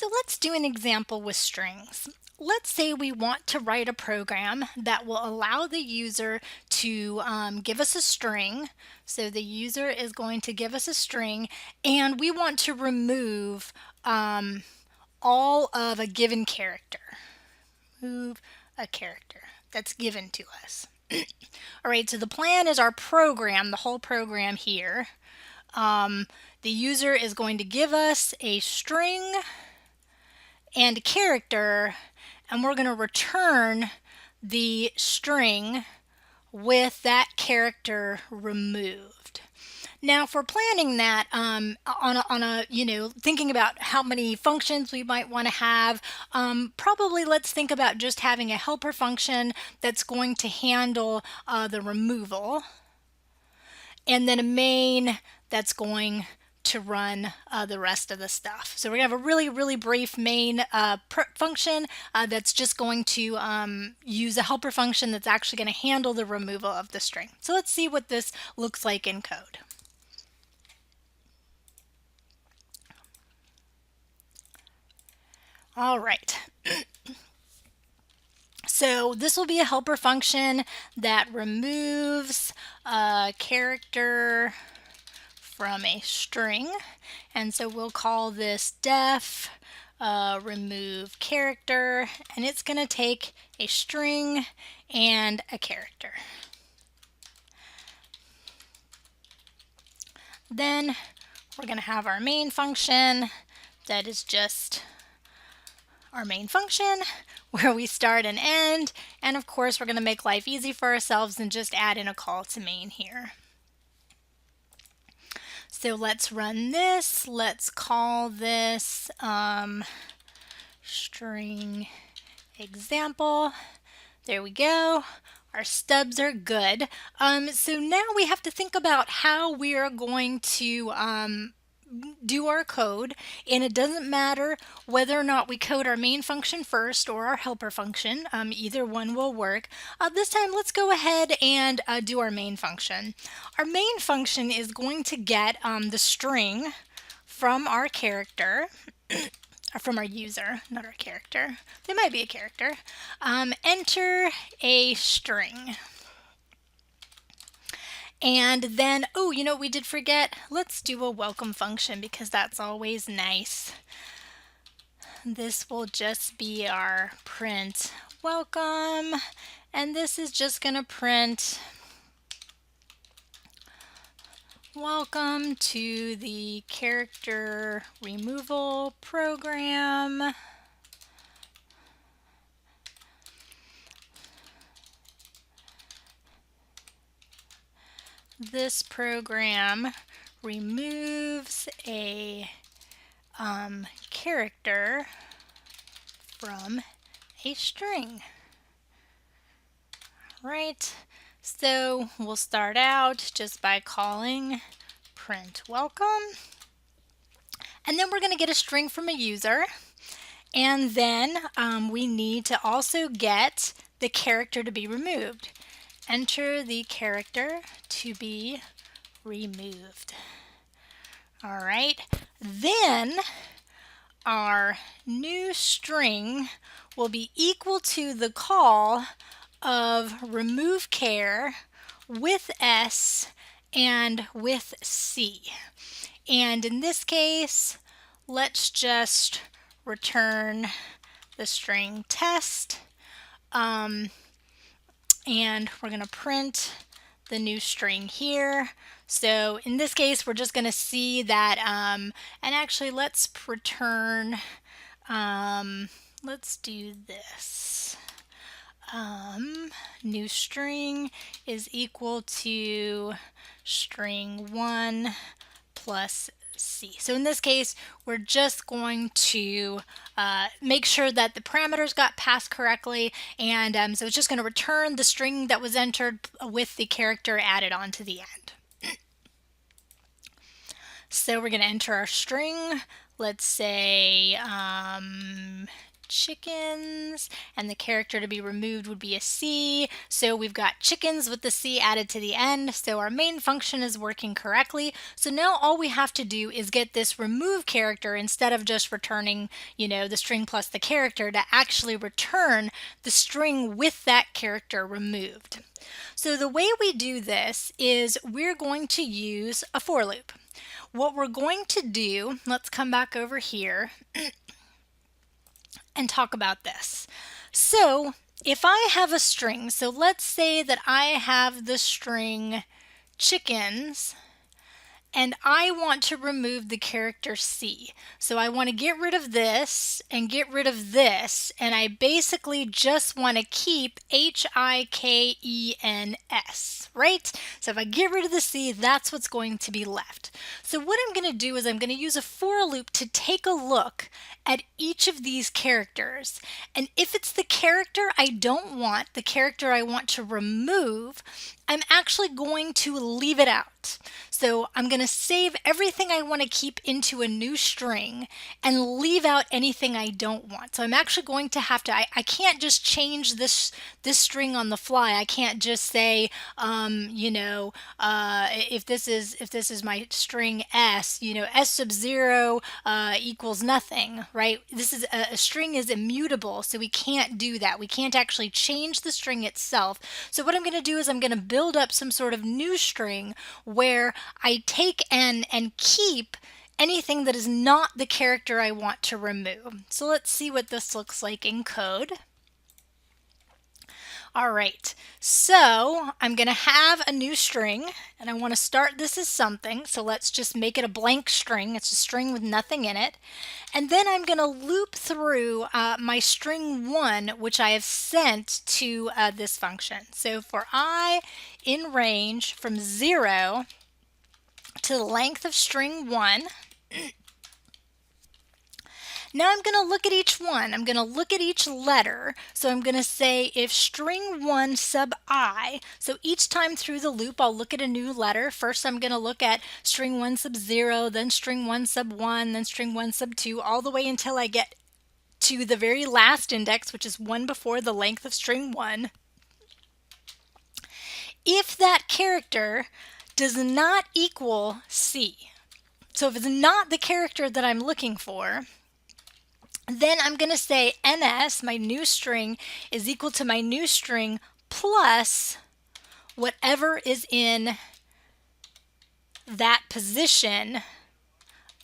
So let's do an example with strings. Let's say we want to write a program that will allow the user to give us a string. So the user is going to give us a string, and we want to remove all of a given character. Move a character that's given to us. All right, so the plan is our program, the whole program here. The user is going to give us a string and a character, and we're going to return the string with that character removed. Now, for planning that, thinking about how many functions we might want to have, probably let's think about just having a helper function that's going to handle the removal, and then a main that's going to run the rest of the stuff. So we're going to have a really brief main function that's just going to use a helper function that's actually going to handle the removal of the string. So let's see what this looks like in code. All right. So this will be a helper function that removes a character from a string, and so we'll call this def remove character, and it's going to take a string and a character. Then we're going to have our main function that is just our main function where we start and end, and of course we're going to make life easy for ourselves and just add in a call to main here. So let's run this. Let's call this string example. There we go. Our stubs are good. So now we have to think about how we are going to do our code, and it doesn't matter whether or not we code our main function first or our helper function. Either one will work. This time let's go ahead and do our main function. Our main function is going to get the string from our character, or from our user, not our character. They might be a character. Enter a string. And then, oh, you know what we did forget? Let's do a welcome function because that's always nice. This will just be our print welcome, and this is just going to print welcome to the character removal program. This program removes a character from a string. Right, so we'll start out just by calling print welcome, and then we're going to get a string from a user, and then we need to also get the character to be removed. Enter the character to be removed. All right, then our new string will be equal to the call of remove char with S and with C. And in this case, let's just return the string test. And we're going to print the new string here. So in this case, we're just going to see that, and actually let's return, let's do this. New string is equal to string 1 plus C. So in this case, we're just going to make sure that the parameters got passed correctly, and so it's just going to return the string that was entered with the character added on to the end. So we're going to enter our string. Let's say chickens, and the character to be removed would be a C. So we've got chickens with the C added to the end. So our main function is working correctly. So now all we have to do is get this remove character, instead of just returning, the string plus the character, to actually return the string with that character removed. So the way we do this is we're going to use a for loop. What we're going to do, let's come back over here and talk about this. So if I have a string, so let's say that I have the string chickens, and I want to remove the character C. So I want to get rid of this and get rid of this, and I basically just want to keep HIKENS, right? So if I get rid of the C, that's what's going to be left. So what I'm going to do is I'm going to use a for loop to take a look at each of these characters. And if it's the character I don't want, the character I want to remove, I'm actually going to leave it out. So I'm going to save everything I want to keep into a new string and leave out anything I don't want. So I'm actually going to have to, I can't just change this string on the fly. I can't just say, if this is my string S, S sub 0 equals nothing, right? This is a string is immutable, so we can't do that. We can't actually change the string itself. So what I'm going to do is I'm going to build up some sort of new string where I take and keep anything that is not the character I want to remove. So let's see what this looks like in code. All right, so I'm going to have a new string, and I want to start this as something. So let's just make it a blank string. It's a string with nothing in it. And then I'm going to loop through my string 1, which I have sent to this function. So for I in range from 0 to the length of string 1, now I'm going to look at each one. I'm going to look at each letter. So I'm going to say if string 1 sub I, so each time through the loop I'll look at a new letter. First I'm going to look at string 1 sub 0, then string 1 sub 1, then string 1 sub 2, all the way until I get to the very last index, which is 1 before the length of string 1. If that character does not equal C, so if it's not the character that I'm looking for, then I'm going to say ns, my new string, is equal to my new string plus whatever is in that position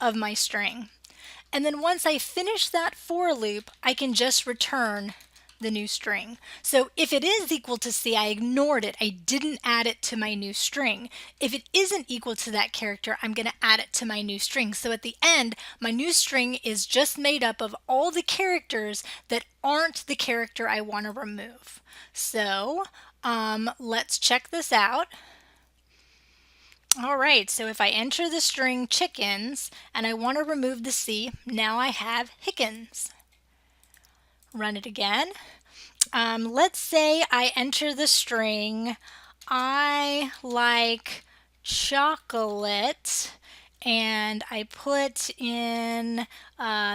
of my string. And then once I finish that for loop, I can just return the new string. So if it is equal to C, I ignored it. I didn't add it to my new string. If it isn't equal to that character, I'm going to add it to my new string. So at the end, my new string is just made up of all the characters that aren't the character I want to remove. So let's check this out. All right, so if I enter the string chickens and I want to remove the C, now I have Hickens. Run it again. Let's say I enter the string I like chocolate, and I put in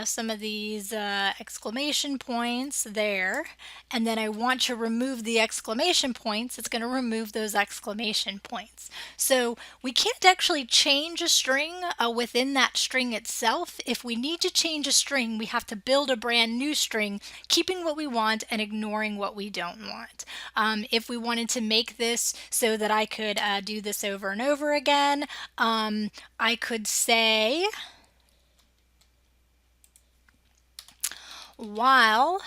some of these exclamation points there, and then I want to remove the exclamation points. It's going to remove those exclamation points. So we can't actually change a string within that string itself. If we need to change a string, we have to build a brand new string, keeping what we want and ignoring what we don't want. If we wanted to make this so that I could do this over and over again, I could say while,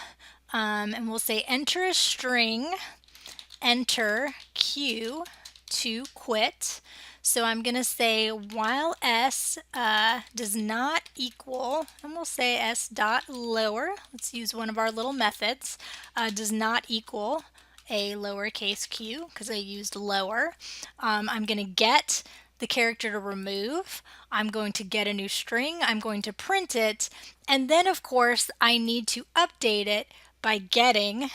and we'll say enter a string, enter Q to quit. So I'm going to say while S does not equal, and we'll say S dot lower, let's use one of our little methods, does not equal a lowercase q, because I used lower. I'm going to get the character to remove. I'm going to get a new string. I'm going to print it. And then, of course, I need to update it by getting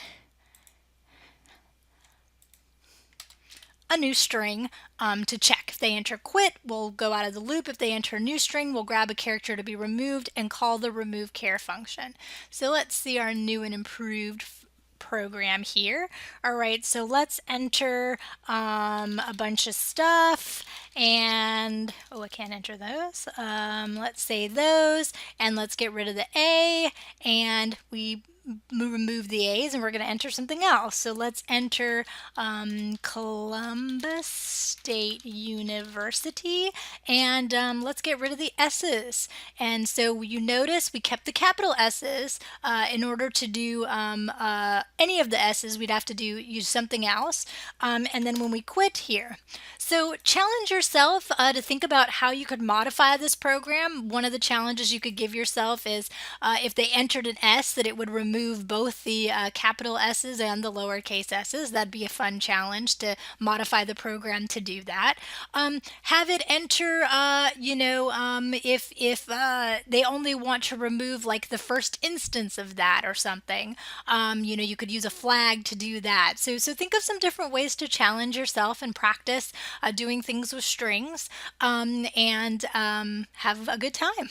a new string to check. If they enter quit, we'll go out of the loop. If they enter a new string, we'll grab a character to be removed and call the remove char function. So let's see our new and improved program here. All right, so let's enter a bunch of stuff, and oh, I can't enter those. Let's say those, and let's get rid of the A, and we remove the A's, and we're going to enter something else. So let's enter Columbus State University, and let's get rid of the S's. And so you notice we kept the capital S's. In order to do any of the S's, we'd have to use something else. And then when we quit here, so challenge yourself to think about how you could modify this program. One of the challenges you could give yourself is if they entered an S, that it would remove both the capital S's and the lowercase s's. That'd be a fun challenge to modify the program to do that. Have it enter, if they only want to remove like the first instance of that or something. You could use a flag to do that. So think of some different ways to challenge yourself and practice doing things with strings, and have a good time.